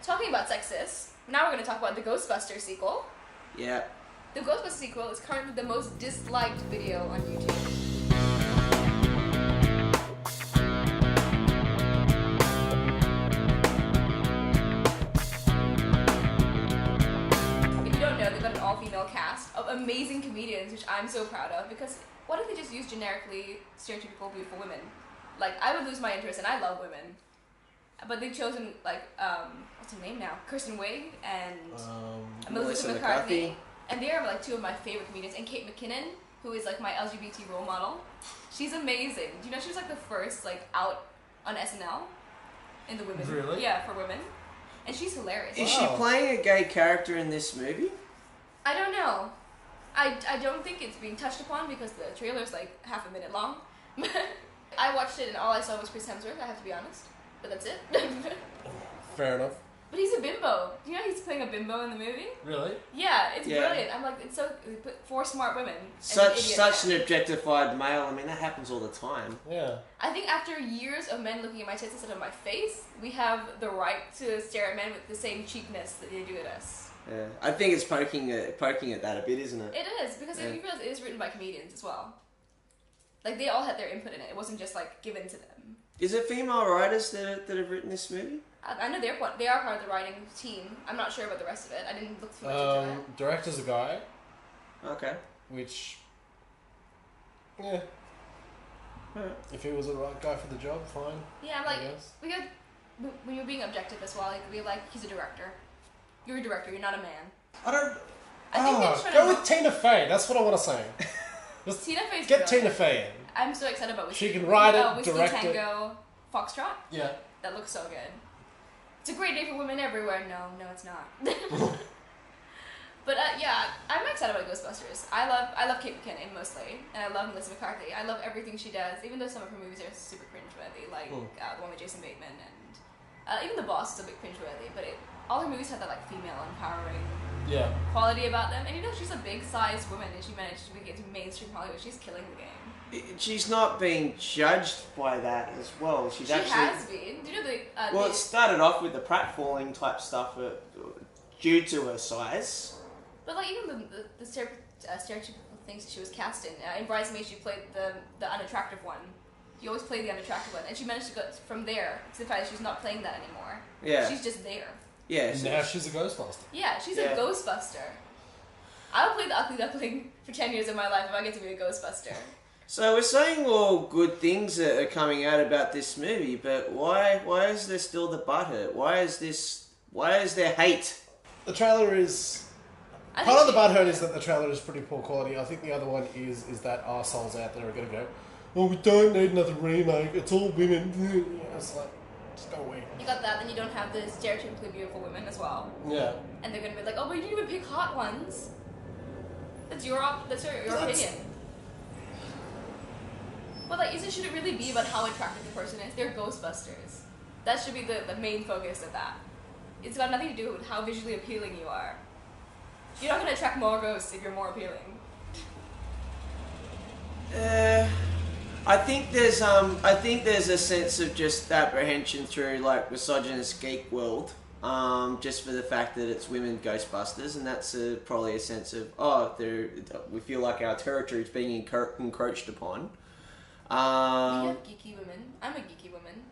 talking about sexist, now we're going to talk about the Ghostbusters sequel. Yeah. The Ghostbusters sequel is currently the most disliked video on YouTube. If you don't know, they've got an all-female cast of amazing comedians, which I'm so proud of, because what if they just use generically stereotypical beautiful women? Like, I would lose my interest, and I love women. But they've chosen, like, what's her name now? Kirsten Wiig and Melissa McCarthy. And they are, like, two of my favorite comedians. And Kate McKinnon, who is, like, my LGBT role model. She's amazing. Do you know she was, like, the first, like, out on SNL in the women? Really? Yeah, for women. And she's hilarious. Is she playing a gay character in this movie? I don't know. I don't think it's being touched upon because the trailer's, like, half a minute long. I watched it and all I saw was Chris Hemsworth, I have to be honest. But that's it. Fair enough. But he's a bimbo. Do you know he's playing a bimbo in the movie? Really? Yeah, it's brilliant. I'm like, it's so... They put 4 smart women. Such an objectified male. I mean, that happens all the time. Yeah. I think after years of men looking at my tits instead of my face, we have the right to stare at men with the same cheapness that they do at us. Yeah. I think it's poking at that a bit, isn't it? It is, because if you realize it is written by comedians as well. Like, they all had their input in it. It wasn't just, like, given to them. Is it female writers that have written this movie? I know they are part of the writing team. I'm not sure about the rest of it. I didn't look too much into it. Director's a guy. Okay. Which, yeah. If he was the right guy for the job, fine. Yeah, I'm like, when you're being objective as well, like, we're like, he's a director. You're a director, you're not a man. I don't... I think go with Tina Fey, that's what I want to say. Just Tina Fey's get brilliant. Tina Fey in. I'm so excited about Whiskey. She can write it, Whiskey direct Tango, Foxtrot. Yeah. That looks so good. It's a great day for women everywhere. No, it's not. But yeah, I'm excited about Ghostbusters. I love Kate McKinnon mostly, and I love Melissa McCarthy. I love everything she does, even though some of her movies are super cringeworthy, like the one with Jason Bateman, and even The Boss is a bit cringeworthy. But all her movies have that like female empowering quality about them. And you know, she's a big sized woman, and she managed to get to mainstream Hollywood. She's killing the game. She's not being judged by that as well. She has been. Do you know it started off with the pratfalling type stuff due to her size. But like even the stereotypical things she was cast in Bridesmaids, she played the unattractive one. You always play the unattractive one, and she managed to go from there to the fact that she's not playing that anymore. Yeah, she's just there. Yeah, now she's a Ghostbuster. Yeah, she's a Ghostbuster. I will play the Ugly Duckling for 10 years of my life if I get to be a Ghostbuster. So we're saying all good things that are coming out about this movie, but why is there still the butthurt? Why is there hate? The trailer is... Part of the butthurt is that the trailer is pretty poor quality. I think the other one is that arseholes out there are going to go, well, we don't need another remake, it's all women. It's like, just go away. You got that, then you don't have the stereotypically beautiful women as well. Yeah. And they're going to be like, oh, but you didn't even pick hot ones. That's your opinion. But like, should it really be about how attractive the person is? They're Ghostbusters. That should be the main focus of that. It's got nothing to do with how visually appealing you are. You're not going to attract more ghosts if you're more appealing. I think there's a sense of just apprehension through like misogynist geek world, just for the fact that it's women Ghostbusters, and that's probably a sense of we feel like our territory is being encroached upon. We have geeky women. I'm a geeky woman.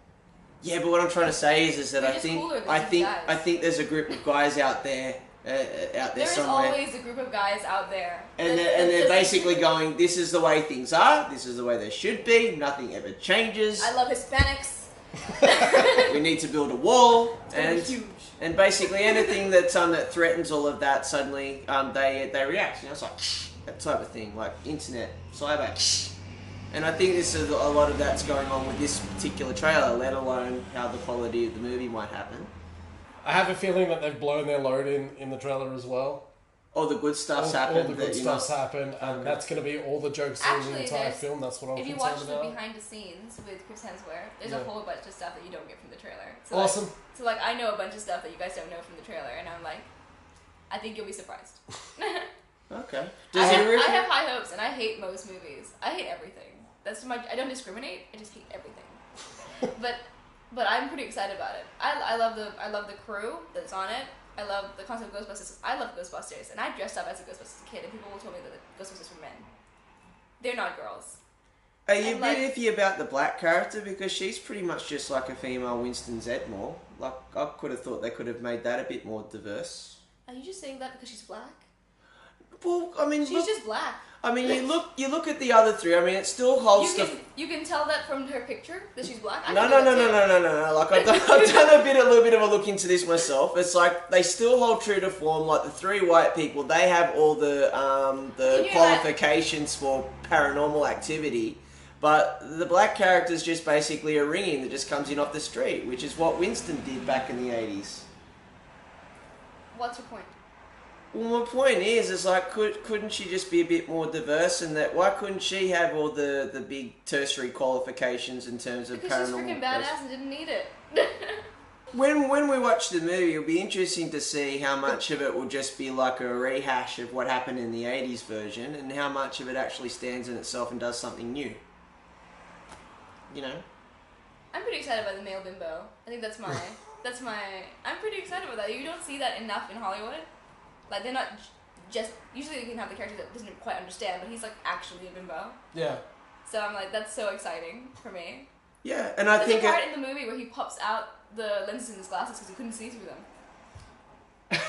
Yeah, but what I'm trying to say is that I think there's a group of guys out there There's somewhere. There's always a group of guys out there. And they're basically going, this is the way things are, this is the way they should be, nothing ever changes. I love Hispanics. We need to build a wall. It's huge. And basically anything that threatens all of that, suddenly they react. You know, it's like that type of thing, like internet, cyber. And I think this is a lot of that's going on with this particular trailer, let alone how the quality of the movie might happen. I have a feeling that they've blown their load in the trailer as well. All the good stuff's happened. All the good stuff's happened, and that's going to be all the jokes in the entire film. That's what I'm concerned about. If you watch the behind the scenes with Chris Hemsworth, there's a whole bunch of stuff that you don't get from the trailer. So awesome. Like I know a bunch of stuff that you guys don't know from the trailer, and I'm like, I think you'll be surprised. Okay. I have high hopes, and I hate most movies. I hate everything. I don't discriminate. I just hate everything. But But I'm pretty excited about it. I love the crew that's on it. I love the concept of Ghostbusters. I love Ghostbusters, and I dressed up as a Ghostbusters kid, and people told me that the Ghostbusters were men. They're not girls. Are you a bit iffy about the black character? Because she's pretty much just like a female Winston Zedmore. Like, I could have thought they could have made that a bit more diverse. Are you just saying that because she's black? Well, I mean, she's just black. I mean, you look at the other three. I mean, it still holds. You can tell that from her picture that she's black. No. Like I've done a little bit of a look into this myself. It's like they still hold true to form. Like the three white people, they have all the qualifications for paranormal activity, but the black character is just basically a ringing that just comes in off the street, which is what Winston did back in the 80s. What's your point? Well, my point is like, couldn't she just be a bit more diverse in that? Why couldn't she have all the big tertiary qualifications in terms of because paranormal? Because she's freaking badass and didn't need it. When we watch the movie, it'll be interesting to see how much of it will just be like a rehash of what happened in the 80s version, and how much of it actually stands in itself and does something new. You know? I'm pretty excited about the male bimbo. I think that's my... I'm pretty excited about that. You don't see that enough in Hollywood. Like, they're not just... Usually you can have the character that doesn't quite understand, but he's, like, actually a bimbo. Yeah. So I'm like, that's so exciting for me. Yeah, and I think... There's a part in the movie where he pops out the lenses in his glasses because he couldn't see through them.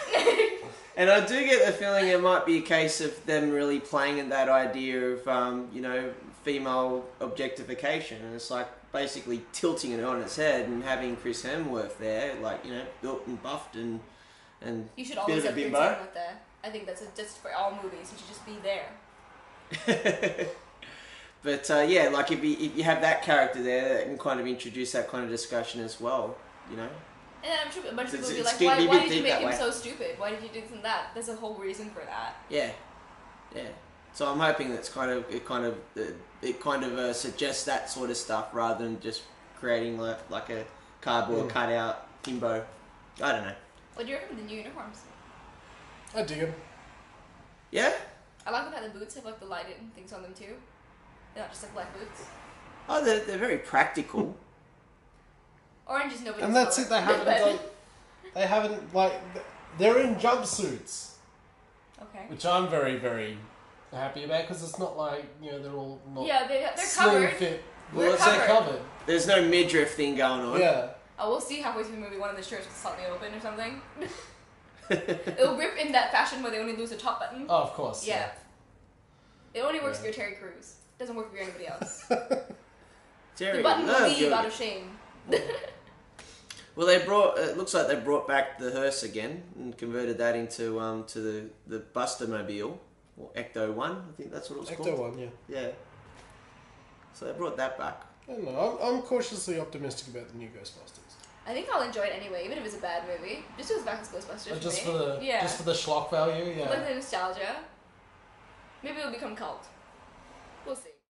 And I do get the feeling it might be a case of them really playing at that idea of, female objectification. And it's like basically tilting it on its head and having Chris Hemsworth there, like, built and buffed and you should always have Chris Hemsworth there. I think that's just for all movies. He should just be there. But like if you have that character there, that can kind of introduce that kind of discussion as well, And I'm sure a bunch of people will be like, why did you make him so stupid? Why did you do this and that? There's a whole reason for that. Yeah. So I'm hoping it kind of suggests that sort of stuff rather than just creating like a cardboard cutout himbo. I don't know. What do you reckon of the new uniforms? I dig them. Yeah? I like the fact the boots have like the lighted things on them too. They're not just like black boots. Oh, they're very practical. Orange is nobody's And that's color. it. They haven't they're in jumpsuits. Okay. Which I'm very, very happy about because it's not like they're all not. Yeah, they're slim covered. Fit. We're They're covered. There's no midriff thing going on. Yeah. Oh, we'll see halfway through the movie one of the shirts is slightly open or something. It'll rip in that fashion where they only lose the top button. Oh, of course. Yeah. It only works if you're Terry Crews. It doesn't work if you're anybody else. Terry, the button will leave out of shame. Well, it looks like they brought back the hearse again and converted that into to the Buster-mobile, or Ecto-1, I think that's what it was called. Ecto-1, yeah. Yeah. So they brought that back. I don't know. I'm cautiously optimistic about the new Ghostbusters. I think I'll enjoy it anyway, even if it's a bad movie. Just goes back to Ghostbusters Just for me. just for the schlock value, yeah. Like the nostalgia. Maybe it'll become cult. We'll see.